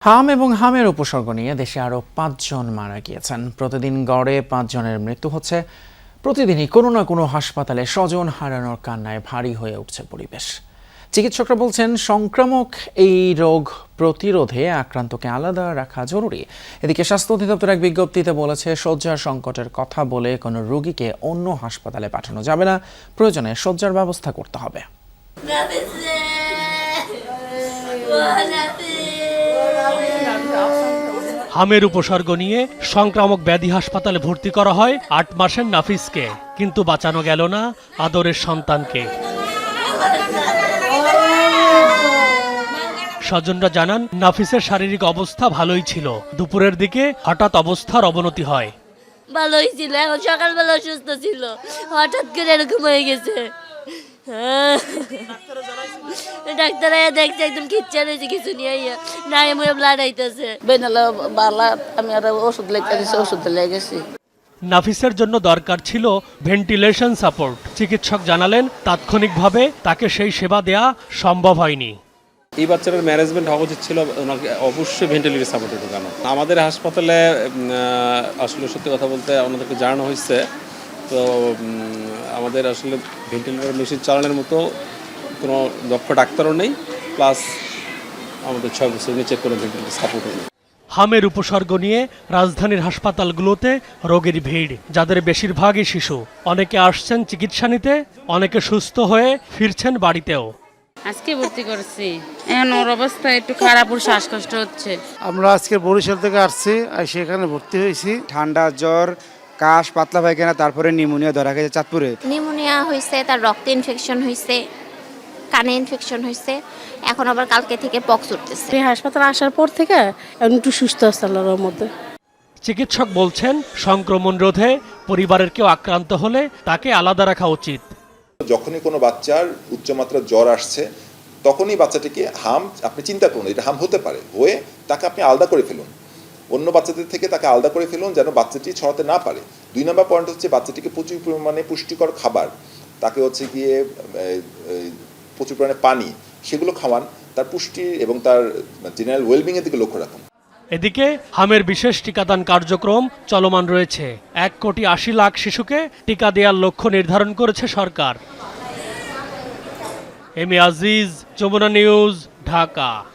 হাম এবং হামের উপসর্গ নিয়ে দেশে আরও ৫ জন মারা গিয়েছেন। প্রতিদিন গড়ে ৫ জনের মৃত্যু হচ্ছে। প্রতিদিনই কোনো না কোনো হাসপাতালে স্বজন হারানোর কান্নায় ভারী হয়ে উঠছে পরিবেশ। চিকিৎসকরা বলছেন, সংক্রামক এই রোগ প্রতিরোধে আক্রান্তকে আলাদা রাখা জরুরি। এদিকে স্বাস্থ্য অধিদপ্তর এক বিজ্ঞপ্তিতে বলেছে, শয্যার সংকটের কথা বলে কোনো রোগীকে অন্য হাসপাতালে পাঠানো যাবে না। প্রয়োজনে শয্যার ব্যবস্থা করতে হবে। হামের উপসর্গ নিয়ে সংক্রামক ব্যাধি হাসপাতালে ভর্তি করা হয় ৮ মাসের নাফিসকে, কিন্তু বাঁচানো গেল না আদরের সন্তানকে। স্বজনরা জানান, নাফিসের শারীরিক অবস্থা ভালোই ছিল। দুপুরের দিকে হঠাৎ অবস্থার অবনতি হয়। ভালোই ছিল, এখন সকালবেলা অসুস্থ ছিল, হঠাৎ করে এরকম হয়ে গেছে। ডাক্তার দেখছে একদম খিচ্ছা রয়েছে, কিছু নিয়ে নাই মুয়ে ব্লাড আইতেছে। বেনালা বালা আমি আর ওষুধ লেগে দিছি, ওষুধ লেগে গেছি। নাফিসের জন্য দরকার ছিল ভেন্টিলেশন সাপোর্ট। চিকিৎসক জানালেন, তাৎক্ষণিকভাবে তাকে সেই সেবা দেয়া সম্ভব হয়নি। এই বাচ্চাটার ম্যানেজমেন্ট হওয়া উচিত ছিল, ওনাকে অবশ্যই ভেন্টিলেটর সাপোর্টে ঢোকানো। আমাদের হাসপাতালে আসলে সত্যি কথা বলতে ওনাদেরকে জানানো হয়েছে, তো আমাদের আসলে ভেন্টিলেটর মেশিন চালানোর মতো কোনো দক্ষ ডাক্তারও নেই, প্লাস আমাদের 6 বছর নিচে কোনো ভেন্টিলেটর সাপোর্টও নেই। হামের উপসর্গ নিয়ে রাজধানীর হাসপাতালগুলোতে রোগীর ভিড়, যাদের বেশিরভাগই শিশু। অনেকে আসছেন চিকিৎসা নিতে, অনেকে সুস্থ হয়ে ফিরছেন বাড়িতেও। আজকে ভর্তি করছি, এখন ওর অবস্থা একটু খারাপ, ওর শ্বাসকষ্ট হচ্ছে। আমরা আজকে বরিশাল থেকে আসছি, সেখানে ভর্তি হয়েছি। ঠান্ডা, জ্বর, কাশ, পাতলা পায়খানা, তারপরে নিউমোনিয়া ধরা গেছে চাঁদপুরে। নিউমোনিয়া হয়েছে, তার রক্তে ইনফেকশন হয়েছে, কানে ইনফেকশন হয়েছে, এখন আবার কালকে থেকে পক্স উঠতেছে। এই হাসপাতালে আসার পর থেকে এখন একটু সুস্থ আছে আল্লাহর মধ্যে। চিকিৎসক বলছেন, সংক্রমণ রোধে পরিবারের কেউ আক্রান্ত হলে তাকে আলাদা রাখা উচিত। যখনই কোনো বাচ্চার উচ্চমাত্রার জ্বর আসছে, তখনই বাচ্চাটিকে হাম, আপনি চিন্তা করুন এটা হাম হতে পারে, হয়ে তাকে আপনি আলাদা করে ফেলুন, অন্য বাচ্চাদের থেকে তাকে আলাদা করে ফেলুন, যেন বাচ্চাটি ছড়াতে না পারে। 2 নম্বর পয়েন্ট হচ্ছে, বাচ্চাটিকে প্রচুর পরিমাণে পুষ্টিকর খাবার, তাকে হচ্ছে গিয়ে প্রচুর পরিমাণে পানি, সেগুলো খাওয়ান। তার পুষ্টি এবং তার জেনারেল ওয়েলবিংয়ের দিকে লক্ষ্য রাখুন। এদিকে হামের বিশেষ টিকাদান কার্যক্রম চলমান রয়েছে। 1,80,00,000 শিশুকে টিকা দেওয়ার লক্ষ্য নির্ধারণ করেছে সরকার। M A Aziz, Jamuna news, Dhaka.